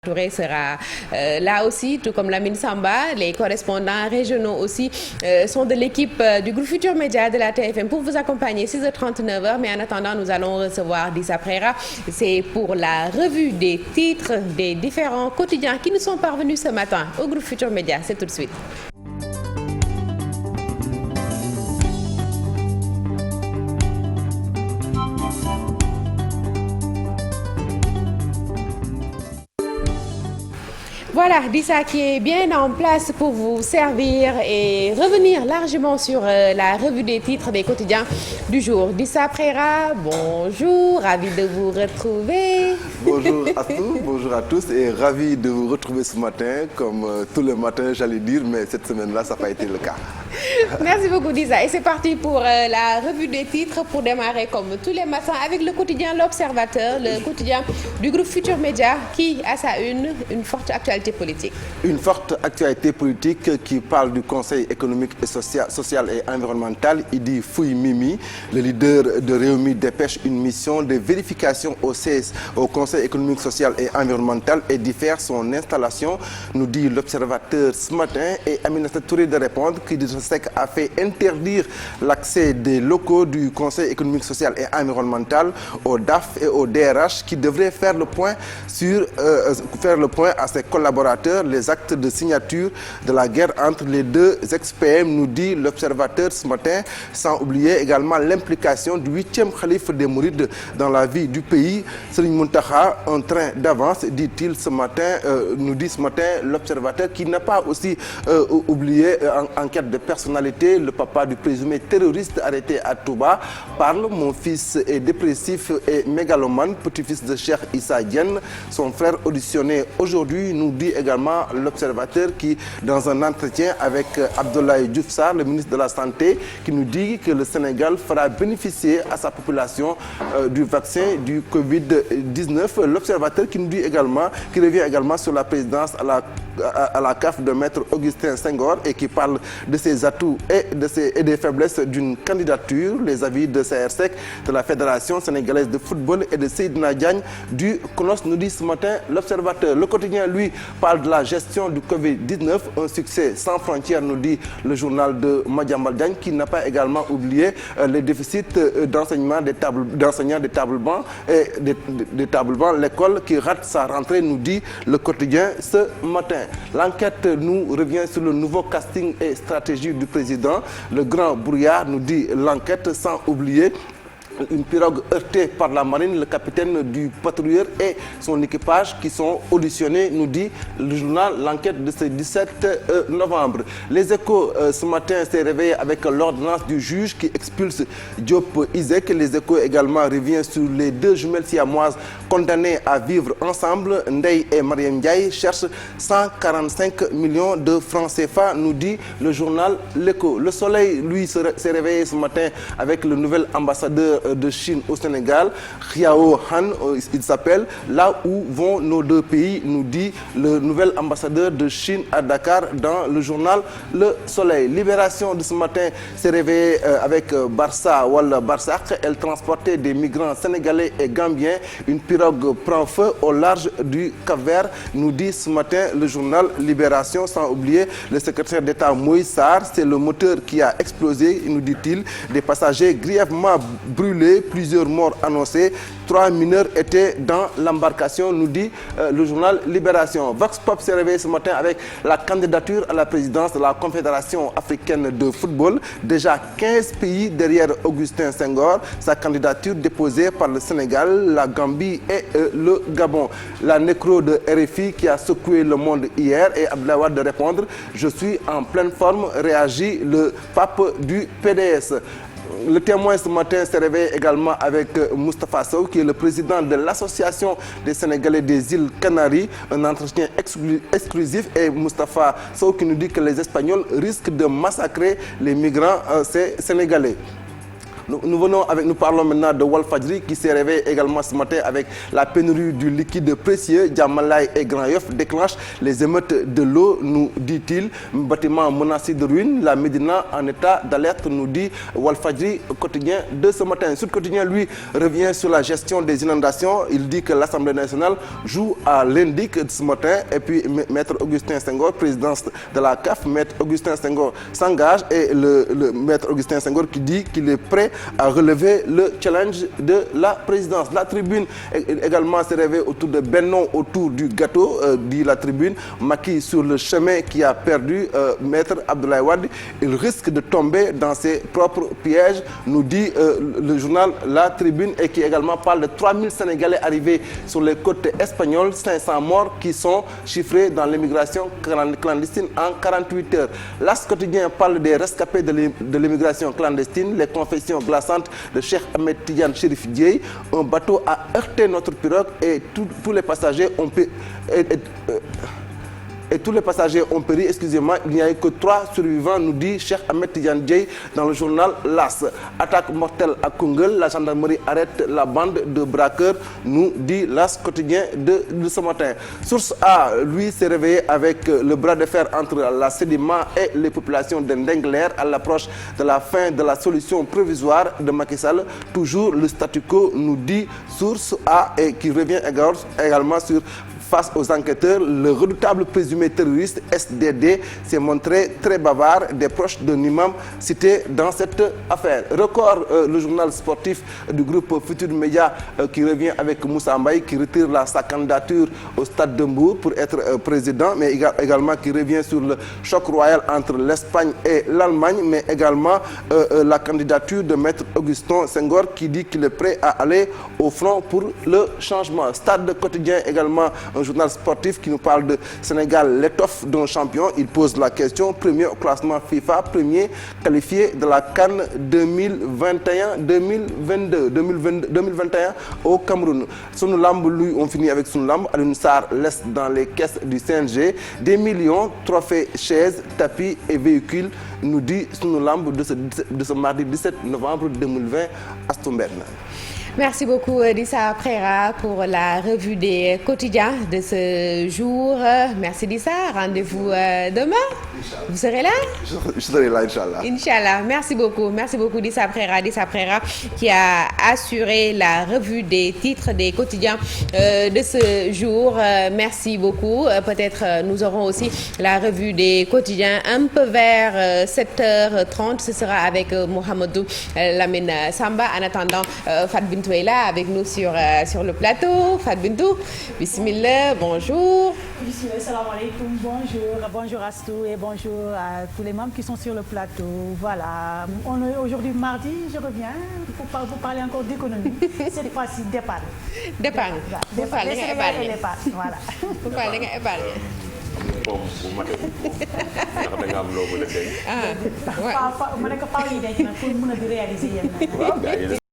Touré sera là aussi, tout comme Lamine Samba. Les correspondants régionaux aussi sont de l'équipe du groupe Futur Média de la TFM pour vous accompagner 6h30 9h. Mais en attendant, nous allons recevoir Dissa Préra. C'est pour la revue des titres des différents quotidiens qui nous sont parvenus ce matin au groupe Futur Média. C'est tout de suite. Voilà, Dissa qui est bien en place pour vous servir et revenir largement sur la revue des titres des quotidiens du jour. Dissa Préra, bonjour, ravi de vous retrouver. Bonjour à tous, bonjour à tous et ravi de vous retrouver ce matin, comme tous les matins j'allais dire, mais cette semaine-là ça n'a pas été le cas. Merci beaucoup Dissa et c'est parti pour la revue des titres pour démarrer comme tous les matins avec le quotidien L'Observateur, le quotidien du groupe Futur Média qui a sa une forte actualité politique. Une forte actualité politique qui parle du Conseil économique et social et environnemental. Il dit Fouille Mimi, le leader de Rewmi dépêche une mission de vérification au Conseil économique, social et environnemental et diffère son installation, nous dit L'Observateur ce matin. Et Aminata Touré de répondre qu'Idrissa Seck a fait interdire l'accès des locaux du Conseil économique, social et environnemental au DAF et au DRH qui devraient faire le point à ses collaborateurs, les actes de signature de la guerre entre les deux ex-PM, nous dit L'Observateur ce matin, sans oublier également l'implication du 8e khalife des Mourides dans la vie du pays. Serigne Mountakha, un train d'avance, dit-il ce matin, nous dit ce matin L'Observateur, qui n'a pas aussi oublié en quête de personnalité, le papa du présumé terroriste arrêté à Touba parle. Mon fils est dépressif et mégalomane, petit-fils de Cheikh Issa Diène, son frère auditionné aujourd'hui, nous dit également L'Observateur qui, dans un entretien avec Abdoulaye Diouf Sarr, le ministre de la Santé, qui nous dit que le Sénégal fera bénéficier à sa population du vaccin du Covid-19. L'Observateur qui nous dit également, qui revient également sur la présidence à la CAF de Maître Augustin Senghor et qui parle de ses atouts et des faiblesses d'une candidature. Les avis de CRSEC, de la Fédération sénégalaise de football et de Seydina Diagne du CNOS, nous dit ce matin L'Observateur. Le quotidien, lui, parle de la gestion du Covid-19, un succès sans frontières, nous dit le journal de Madiambal Diagne, qui n'a pas également oublié les déficits d'enseignants des tables bancs et des tables bancs, l'école qui rate sa rentrée, nous dit le quotidien ce matin. L'enquête nous revient sur le nouveau casting et stratégie du président. Le grand brouillard, nous dit l'enquête, sans oublier une pirogue heurtée par la marine, le capitaine du patrouilleur et son équipage qui sont auditionnés, nous dit le journal L'Enquête de ce 17 novembre. Les Échos ce matin s'est réveillé avec l'ordonnance du juge qui expulse Diop Isaac. Les Échos également revient sur les deux jumelles siamoises condamnées à vivre ensemble. Ndeye et Mariam Ndiaye cherchent 145 millions de francs CFA, nous dit le journal L'Écho. Le Soleil, lui, s'est réveillé ce matin avec le nouvel ambassadeur de Chine au Sénégal, Xiao Han, il s'appelle. Là où vont nos deux pays, nous dit le nouvel ambassadeur de Chine à Dakar dans le journal Le Soleil. Libération de ce matin s'est réveillée avec Barça Walla Barsak. Elle transportait des migrants sénégalais et gambiens. Une pirogue prend feu au large du Cap-Vert, nous dit ce matin le journal Libération, sans oublier le secrétaire d'État Moïse Sarr. C'est le moteur qui a explosé, nous dit-il. Des passagers grièvement brûlés, plusieurs morts annoncés. 3 mineurs étaient dans l'embarcation, nous dit le journal Libération. Vox Pop s'est réveillé ce matin avec la candidature à la présidence de la Confédération africaine de football. Déjà 15 pays derrière Augustin Senghor. Sa candidature déposée par le Sénégal, la Gambie et le Gabon. La nécro de RFI qui a secoué le monde hier et Abdoulaye Wade de répondre « Je suis en pleine forme », réagit le pape du PDS. Le Témoin ce matin s'est réveillé également avec Moustapha Sow, qui est le président de l'Association des Sénégalais des îles Canaries. Un entretien exclusif et Moustapha Sow qui nous dit que les Espagnols risquent de massacrer les migrants sénégalais. Nous parlons maintenant de Walfadjri qui s'est réveillé également ce matin avec la pénurie du liquide précieux. Diamalaye et Grand Yoff déclenchent les émeutes de l'eau, nous dit-il. Bâtiment menacé de ruine, la Médina en état d'alerte, nous dit Walfadjri quotidien de ce matin. Sud Quotidien, lui, revient sur la gestion des inondations. Il dit que l'Assemblée nationale joue à l'indique ce matin. Et puis, Maître Augustin Senghor, président de la CAF, Maître Augustin Senghor s'engage et le Maître Augustin Senghor qui dit qu'il est prêt à relever le challenge de la présidence. La Tribune également s'est réveillée autour de Benno, autour du gâteau, dit la Tribune. Macky sur le chemin qui a perdu Maître Abdoulaye Wade. Il risque de tomber dans ses propres pièges, nous dit le journal La Tribune, et qui également parle de 3000 Sénégalais arrivés sur les côtes espagnoles, 500 morts qui sont chiffrés dans l'immigration clandestine en 48 heures. L'As quotidien parle des rescapés de l'immigration clandestine, les confessions glaçantes de Cheikh Ahmed Tidiane Chérif Dièye. Un bateau a heurté notre pirogue et tous les passagers ont péri, excusez-moi, il n'y a eu que 3 survivants, nous dit Cheikh Ahmed Tidiane Dièye dans le journal L'As. Attaque mortelle à Koungheul, la gendarmerie arrête la bande de braqueurs, nous dit L'As quotidien de ce matin. Source A, lui, s'est réveillé avec le bras de fer entre la Sedima et les populations de Ndengler à l'approche de la fin de la solution provisoire de Macky Sall. Toujours le statu quo, nous dit Source A, et qui revient également sur face aux enquêteurs, le redoutable présumé terroriste SDD s'est montré très bavard des proches d'un imam cité dans cette affaire. Record, le journal sportif du groupe Futur Média qui revient avec Moussa Mbaye qui retire sa candidature au Stade de Mbour pour être président, mais également qui revient sur le choc royal entre l'Espagne et l'Allemagne, mais également la candidature de Maître Augustin Senghor qui dit qu'il est prêt à aller au front pour le changement. Stade quotidien également, un journal sportif qui nous parle de Sénégal, l'étoffe d'un champion. Il pose la question, premier au classement FIFA, premier qualifié de la CAN 2021 au Cameroun. Sunu Lamb, lui, on finit avec Sunu Lamb. Alioune Sarr laisse dans les caisses du CNG des millions, trophées, chaises, tapis et véhicules, nous dit Sunu Lamb de ce mardi 17 novembre 2020 à Stumben. Merci beaucoup Dissa Préra pour la revue des quotidiens de ce jour. Merci Dissa, rendez-vous demain. Vous serez là? Je serai là, Inch'Allah. Inch'Allah. Merci beaucoup Dissa Préra qui a assuré la revue des titres des quotidiens de ce jour. Merci beaucoup. Peut-être nous aurons aussi la revue des quotidiens un peu vers 7h30. Ce sera avec Mohamedou Lamine Samba. En attendant, Fat Bintou est là avec nous sur le plateau. Fat Bintou, bismillah, bonjour. Bismillah, salam alaikum, bonjour Astou et bonjour à tous les membres qui sont sur le plateau. Voilà, on est aujourd'hui mardi, je reviens pour vous parler encore d'économie. Cette fois-ci d'épargne. D'épargne. Voilà. Pour parler d'épargne. Pomme bu matee ndax da nga am loo mën a denc. ma ne ko faaw yi denc nag pour mën a di réaliser yenn.